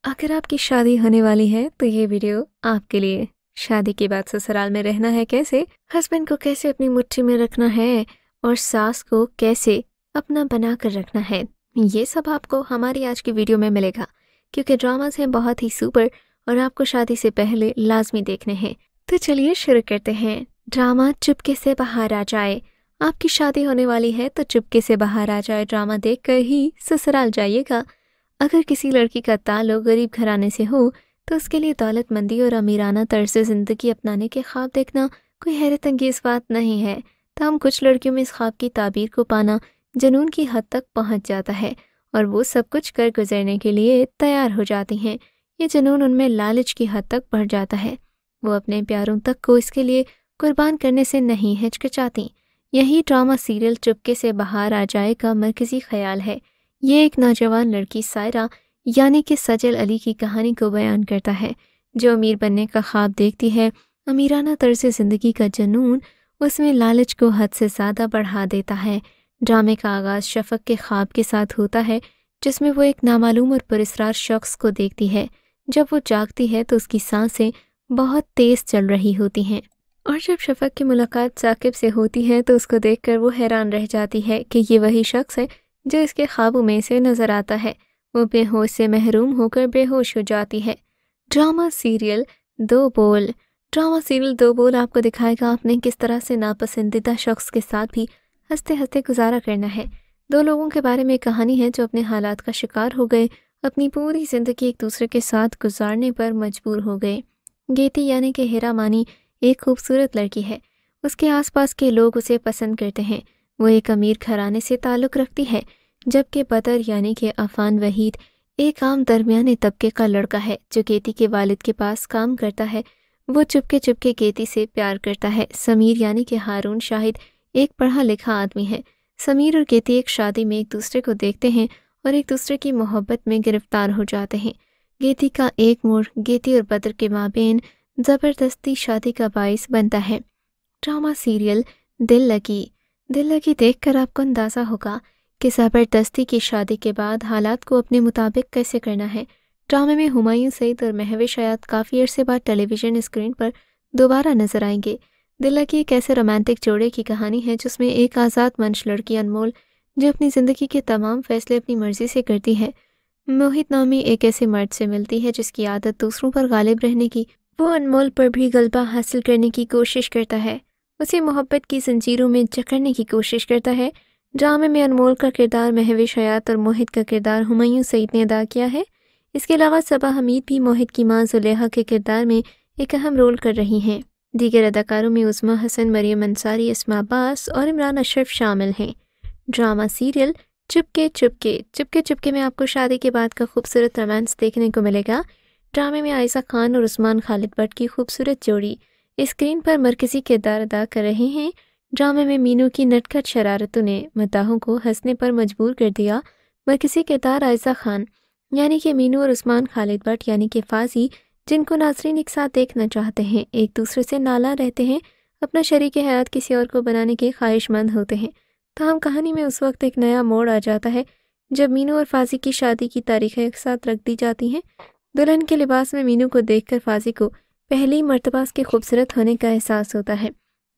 अगर आपकी शादी होने वाली है तो ये वीडियो आपके लिए। शादी के बाद ससुराल में रहना है कैसे, हस्बैंड को कैसे अपनी मुट्ठी में रखना है और सास को कैसे अपना बना कर रखना है, ये सब आपको हमारी आज की वीडियो में मिलेगा। क्योंकि ड्रामास हैं बहुत ही सुपर और आपको शादी से पहले लाजमी देखने हैं। तो चलिए शुरू करते हैं। ड्रामा चुपके से बाहर आ जाए। आपकी शादी होने वाली है तो चुपके से बाहर आ जाए ड्रामा देखकर ही ससुराल जाइएगा। अगर किसी लड़की का ताल्लुक गरीब घराने से हो तो उसके लिए दौलतमंदी और अमीराना तर्ज ज़िंदगी अपनाने के ख्वाब देखना कोई हैरत अंगेज़ बात नहीं है। तमाम कुछ लड़कियों में इस ख्वाब की ताबीर को पाना जुनून की हद तक पहुंच जाता है और वो सब कुछ कर गुजरने के लिए तैयार हो जाती हैं। ये जुनून उनमें लालच की हद तक बढ़ जाता है। वो अपने प्यारों तक को इसके लिए कुर्बान करने से नहीं हिचकिचाती। यही ड्रामा सीरियल चुपके से बाहर आ जाए का मरकज़ी ख्याल है। ये एक नौजवान लड़की सायरा यानी कि सजल अली की कहानी को बयान करता है, जो अमीर बनने का ख्वाब देखती है। अमीराना तर्ज ज़िंदगी का जुनून उसमें लालच को हद से ज़्यादा बढ़ा देता है। ड्रामे का आगाज़ शफ़क़ के ख्वाब के साथ होता है, जिसमें वो एक नामालूम और पुरस्कार शख्स को देखती है। जब वो जागती है तो उसकी सांसें बहुत तेज़ चल रही होती हैं और जब शफ़क़ की मुलाकात साकिब से होती है तो उसको देखकर वो हैरान रह जाती है कि ये वही शख्स है जो इसके ख्वाबों में से नज़र आता है। वो बेहोश से महरूम होकर बेहोश हो जाती है। ड्रामा सीरियल दो बोल। ड्रामा सीरियल दो बोल आपको दिखाएगा आपने किस तरह से नापसंदीदा शख्स के साथ भी हंसते हंसते गुजारा करना है। दो लोगों के बारे में कहानी है जो अपने हालात का शिकार हो गए, अपनी पूरी ज़िंदगी एक दूसरे के साथ गुजारने पर मजबूर हो गए। गेती यानी कि हीरा मानी एक खूबसूरत लड़की है। उसके आसपास के लोग उसे पसंद करते हैं। वो एक अमीर घराने से ताल्लुक़ रखती है, जबकि बदर यानी कि अफान वहीद एक आम दरमियाने तबके का लड़का है जो गेती के वालिद के पास काम करता है। वो चुपके चुपके गेती से प्यार करता है। समीर यानी कि हारून शाहिद एक पढ़ा लिखा आदमी है। समीर और गेती एक शादी में एक दूसरे को देखते हैं और एक दूसरे की मोहब्बत में गिरफ्तार हो जाते हैं। गेती का एक मोड़ गेती और बदर के माबेन ज़बरदस्ती शादी का बाइस बनता है। ड्रामा सीरियल दिल लगी। दिल लगी देखकर आपको अंदाज़ा होगा कि ज़बरदस्ती की शादी के बाद हालात को अपने मुताबिक कैसे करना है। ड्रामे में हुमायूं सईद और महविश हयात काफ़ी अरसे बाद टेलीविज़न स्क्रीन पर दोबारा नजर आएंगे। दिल लगी एक ऐसे रोमांटिक जोड़े की कहानी है जिसमें एक आज़ाद मंश लड़की अनमोल जो अपनी ज़िंदगी के तमाम फैसले अपनी मर्ज़ी से करती है, मोहित नामी एक ऐसे मर्द से मिलती है जिसकी आदत दूसरों पर गालिब रहने की। वो अनमोल पर भी गलबा हासिल करने की कोशिश करता है, उसे मोहब्बत की जंजीरों में जकड़ने की कोशिश करता है। ड्रामे में अनमोल का किरदार महविश हयात और मोहित का किरदार हुमायूं सईद ने अदा किया है। इसके अलावा सबा हमीद भी मोहित की मां जुलेहा के किरदार में एक अहम रोल कर रही हैं। दीगर अदाकारों में उस्मा हसन, मरियम अंसारी, अस्मा अब्बास और इमरान अशरफ शामिल हैं। Drama serial Chupke Chupke. चुपके चुपके में आपको शादी के बाद का खूबसूरत रोमांस देखने को मिलेगा। ड्रामे में आयशा खान और उस्मान खालिद भट्ट की खूबसूरत जोड़ी स्क्रीन पर मरकज़ी किरदार अदा कर रहे हैं। ड्रामे में मीनू की नटखट शरारतों ने मद्दाहों को हंसने पर मजबूर कर दिया। मरकज़ी किरदार आयशा खान यानी कि मीनू और उस्मान खालिद भट्ट यानी कि फाजी, जिनको नाज़रीन एक साथ देखना चाहते हैं, एक दूसरे से नाला रहते हैं, अपना शरीक हयात किसी और को बनाने के ख्वाहिशमंद होते हैं। तमाम कहानी में उस वक्त एक नया मोड़ आ जाता है जब मीनू और फाजी की शादी की तारीखें एक साथ रख दी जाती हैं। दुल्हन के लिबास में मीनू को देखकर फाजी को पहली मर्तबा के खूबसूरत होने का एहसास होता है।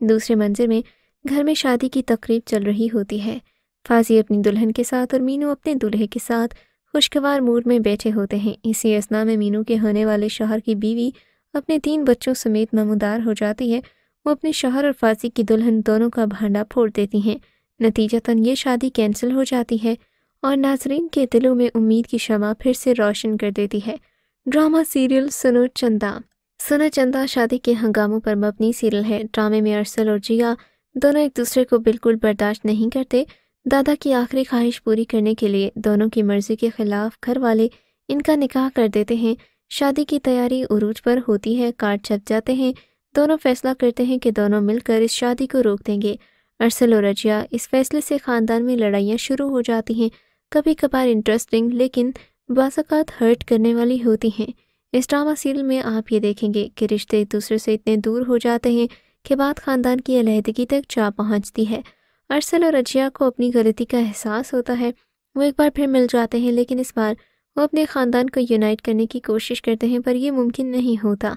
दूसरे मंजिल में घर में शादी की तकरीब चल रही होती है। फाजी अपनी दुल्हन के साथ और मीनू अपने दूल्हे के साथ खुशगवार मूड में बैठे होते हैं। इसी असना में मीनू के होने वाले शौहर की बीवी अपने 3 बच्चों समेत नमूदार हो जाती है। वो अपने शौहर और फाजी की दुल्हन दोनों का भांडा फोड़ देती हैं। नतीजतन ये शादी कैंसिल हो जाती है और नाजरीन के दिलों में उम्मीद की शमा फिर से रोशन कर देती है। ड्रामा सीरियल सुनो चंदा। सुनो चंदा शादी के हंगामों पर मबनी सीरियल है। ड्रामे में अरसल और जिया दोनों एक दूसरे को बिल्कुल बर्दाश्त नहीं करते। दादा की आखिरी ख्वाहिश पूरी करने के लिए दोनों की मर्जी के खिलाफ घर वाले इनका निकाह कर देते हैं। शादी की तैयारी उरूज पर होती है, कार्ड छप जाते हैं। दोनों फैसला करते हैं कि दोनों मिलकर इस शादी को रोक देंगे। अरसल और रजिया इस फैसले से ख़ानदान में लड़ाइयाँ शुरू हो जाती हैं, कभी कभार इंटरेस्टिंग लेकिन बाज़ात हर्ट करने वाली होती हैं। इस ड्रामा सीरियल में आप ये देखेंगे कि रिश्ते एक दूसरे से इतने दूर हो जाते हैं कि बात ख़ानदान की अलहदगी तक जा पहुँचती है। अरसल और रजिया को अपनी गलती का एहसास होता है। वो एक बार फिर मिल जाते हैं, लेकिन इस बार وہ اپنے خاندان کو یونائٹ کرنے کی کوشش کرتے ہیں، پر یہ ممکن نہیں ہوتا۔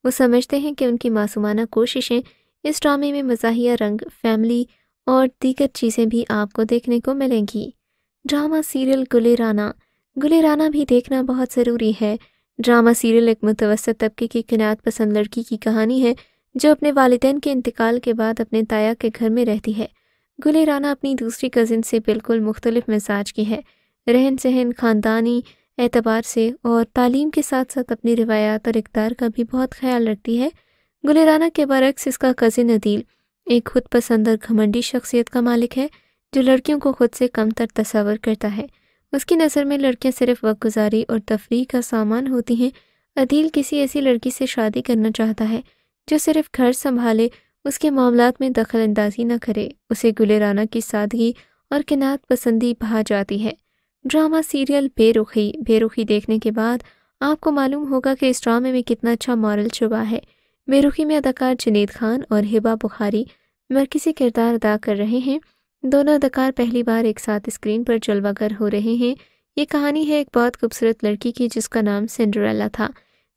وہ سمجھتے ہیں کہ ان کی معصومانہ کوششیں اس ڈرامے میں مزاحیہ رنگ، فیملی اور دیگر چیزیں بھی آپ کو دیکھنے کو ملیں گی۔ ڈرامہ سیریل گلے رانا۔ گلے رانا بھی دیکھنا بہت ضروری ہے۔ ڈرامہ سیریل ایک متوسط طبقے کی قناعت پسند لڑکی کی کہانی ہے جو اپنے والدین کے انتقال کے بعد اپنے تایا کے گھر میں رہتی ہے۔ گلے رانا اپنی دوسری کزن سے بالکل مختلف مزاج کی ہے، رہن سہن، خاندانی اعتبار سے اور تعلیم کے ساتھ ساتھ اپنی روایات اور اقدار کا بھی بہت خیال رکھتی ہے۔ گلے رانا کے برعکس اس کا کزن عدیل ایک خود پسند اور گھمنڈی شخصیت کا مالک ہے جو لڑکیوں کو خود سے کم تر تصور کرتا ہے۔ اس کی نظر میں لڑکیاں صرف وقت گزاری اور تفریح کا سامان ہوتی ہیں۔ عدیل کسی ایسی لڑکی سے شادی کرنا چاہتا ہے جو صرف گھر سنبھالے، اس کے معاملات میں دخل اندازی نہ کرے۔ اسے گلے رانا کی سادگی اور قناعت پسندی بھا جاتی ہے۔ ڈرامہ سیریل بے رخی۔ بے رخی دیکھنے کے بعد آپ کو معلوم ہوگا کہ اس ڈرامے میں کتنا اچھا مورل شبہ ہے۔ بے رخی میں اداکار جنید خان اور ہبہ بخاری مرکزی کردار ادا کر رہے ہیں۔ دونوں اداکار پہلی بار ایک ساتھ اسکرین پر جلوہ گر ہو رہے ہیں۔ یہ کہانی ہے ایک بہت خوبصورت لڑکی کی جس کا نام سنڈریلا تھا۔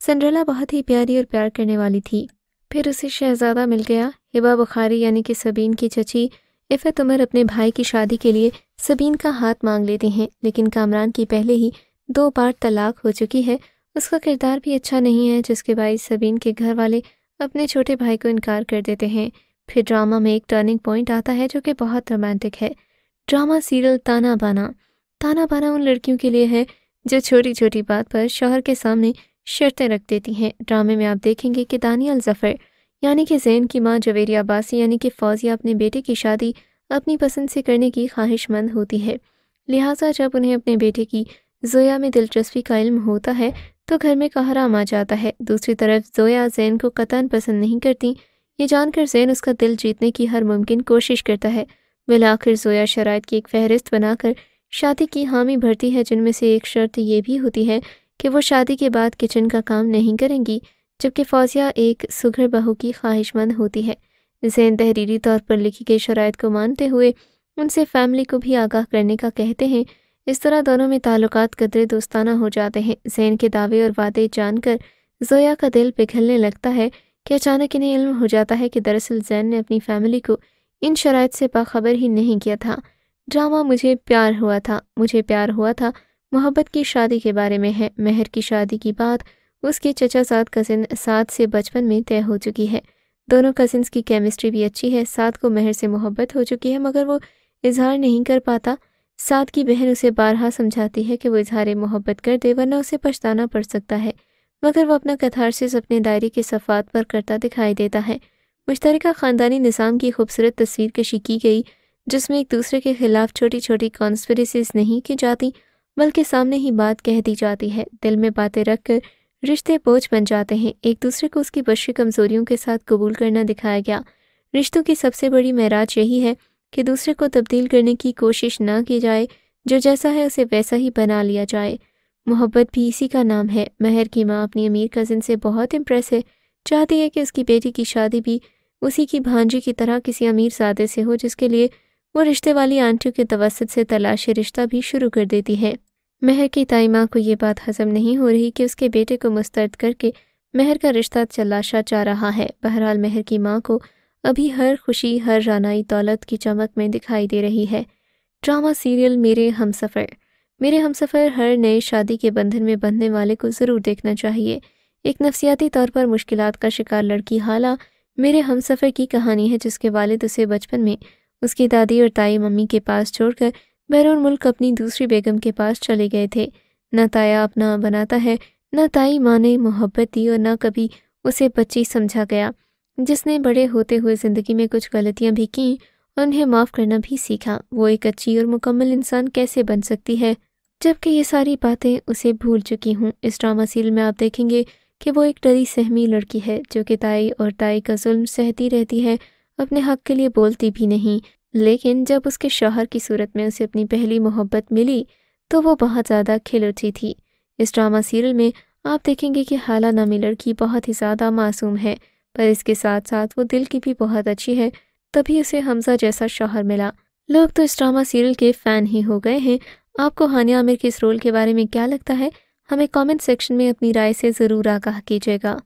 سنڈریلا بہت ہی پیاری اور پیار کرنے والی تھی، پھر اسے شہزادہ مل گیا۔ ہبہ بخاری یعنی کہ سبین کی چچی عفت عمر اپنے بھائی کی شادی کے لیے سبین کا ہاتھ مانگ لیتے ہیں، لیکن کامران کی پہلے ہی 2 بار طلاق ہو چکی ہے۔ اس کا کردار بھی اچھا نہیں ہے جس کے باعث سبین کے گھر والے اپنے چھوٹے بھائی کو انکار کر دیتے ہیں۔ پھر ڈرامہ میں ایک ٹرننگ پوائنٹ آتا ہے جو کہ بہت رومانٹک ہے۔ ڈرامہ سیریل تانا بانا۔ تانا بانا ان لڑکیوں کے لیے ہے جو چھوٹی چھوٹی بات پر شوہر کے سامنے شرطیں رکھ دیتی ہیں۔ ڈرامے میں آپ دیکھیں گے کہ دانیال ظفر یعنی کہ زین کی ماں جویریہ عباسی یعنی کہ فوزیہ اپنے بیٹے کی شادی اپنی پسند سے کرنے کی خواہش مند ہوتی ہے، لہٰذا جب انہیں اپنے بیٹے کی زویا میں دلچسپی کا علم ہوتا ہے تو گھر میں قہرام آ جاتا ہے۔ دوسری طرف زویا زین کو قطعاً پسند نہیں کرتی۔ یہ جان کر زین اس کا دل جیتنے کی ہر ممکن کوشش کرتا ہے۔ بالآخر زویا شرائط کی ایک فہرست بنا کر شادی کی حامی بھرتی ہے، جن میں سے ایک شرط یہ بھی ہوتی ہے کہ وہ شادی کے بعد کچن کا کام نہیں کریں گی، جبکہ فوزیہ ایک سگھڑ بہو کی خواہش مند ہوتی ہے۔ زین تحریری طور پر لکھی گئی شرائط کو مانتے ہوئے ان سے فیملی کو بھی آگاہ کرنے کا کہتے ہیں۔ اس طرح دونوں میں تعلقات قدرے دوستانہ ہو جاتے ہیں۔ زین کے دعوے اور وعدے جان کر زویا کا دل پگھلنے لگتا ہے کہ اچانک انہیں علم ہو جاتا ہے کہ دراصل زین نے اپنی فیملی کو ان شرائط سے باخبر ہی نہیں کیا تھا۔ ڈرامہ مجھے پیار ہوا تھا۔ مجھے پیار ہوا تھا محبت کی شادی کے بارے میں ہے۔ مہر کی شادی کی بات اس کے چچا زاد کزن سعد سے بچپن میں طے ہو چکی ہے۔ دونوں کزنز کی کیمسٹری بھی اچھی ہے۔ سعد کو مہر سے محبت ہو چکی ہے مگر وہ اظہار نہیں کر پاتا۔ سعد کی بہن اسے بارہا سمجھاتی ہے کہ وہ اظہار محبت کر دے ورنہ اسے پچھتانا پڑ سکتا ہے، مگر وہ اپنا کتھارسس اپنے دائرے کے صفحات پر کرتا دکھائی دیتا ہے۔ مشترکہ خاندانی نظام کی خوبصورت تصویر کشی کی گئی جس میں ایک دوسرے کے خلاف چھوٹی چھوٹی کانسپریسیز نہیں کی جاتی بلکہ سامنے ہی بات کہہ دی جاتی ہے۔ دل میں باتیں رکھ کر رشتے بوجھ بن جاتے ہیں۔ ایک دوسرے کو اس کی بشری کمزوریوں کے ساتھ قبول کرنا دکھایا گیا۔ رشتوں کی سب سے بڑی معراج یہی ہے کہ دوسرے کو تبدیل کرنے کی کوشش نہ کی جائے، جو جیسا ہے اسے ویسا ہی بنا لیا جائے۔ محبت بھی اسی کا نام ہے۔ مہر کی ماں اپنی امیر کزن سے بہت امپریس ہے، چاہتی ہے کہ اس کی بیٹی کی شادی بھی اسی کی بھانجی کی طرح کسی امیر زادے سے ہو، جس کے لیے وہ رشتے والی آنٹیوں کے توسط سے تلاش رشتہ بھی شروع کر دیتی ہے۔ مہر کی تائی ماں کو یہ بات ہضم نہیں ہو رہی کہ اس کے بیٹے کو مسترد کر کے مہر کا رشتہ تلاشا جا رہا ہے۔ بہرحال مہر کی ماں کو ابھی ہر خوشی ہر رانائی دولت کی چمک میں دکھائی دے رہی ہے۔ ڈرامہ سیریل میرے ہمسفر۔ میرے ہمسفر ہر نئے شادی کے بندھن میں بندھنے والے کو ضرور دیکھنا چاہیے۔ ایک نفسیاتی طور پر مشکلات کا شکار لڑکی حالہ میرے ہمسفر کی کہانی ہے، جس کے والد اسے بچپن میں اس کی دادی اور تائی ممی کے پاس چھوڑ کر بیرون ملک اپنی دوسری بیگم کے پاس چلے گئے تھے۔ نہ تایا اپنا بناتا ہے، نہ تائی ماں نے محبت دی اور نہ کبھی اسے بچی سمجھا گیا، جس نے بڑے ہوتے ہوئے زندگی میں کچھ غلطیاں بھی کیں اور انہیں معاف کرنا بھی سیکھا۔ وہ ایک اچھی اور مکمل انسان کیسے بن سکتی ہے جبکہ یہ ساری باتیں اسے بھول چکی ہوں۔ اس ڈرامہ سیریل میں آپ دیکھیں گے کہ وہ ایک ڈری سہمی لڑکی ہے جو کہ تائی اور تائی کا ظلم سہتی رہتی ہے، اپنے حق کے لیے بولتی بھی نہیں، لیکن جب اس کے شوہر کی صورت میں اسے اپنی پہلی محبت ملی تو وہ بہت زیادہ کھل اٹھی تھی۔ اس ڈرامہ سیریل میں آپ دیکھیں گے کہ حالہ نامی لڑکی بہت ہی زیادہ معصوم ہے، پر اس کے ساتھ ساتھ وہ دل کی بھی بہت اچھی ہے، تبھی اسے حمزہ جیسا شوہر ملا۔ لوگ تو اس ڈرامہ سیریل کے فین ہی ہو گئے ہیں۔ آپ کو ہانیہ عامر کے اس رول کے بارے میں کیا لگتا ہے؟ ہمیں کامنٹ سیکشن میں اپنی رائے سے ضرور آگاہ کیجیے گا۔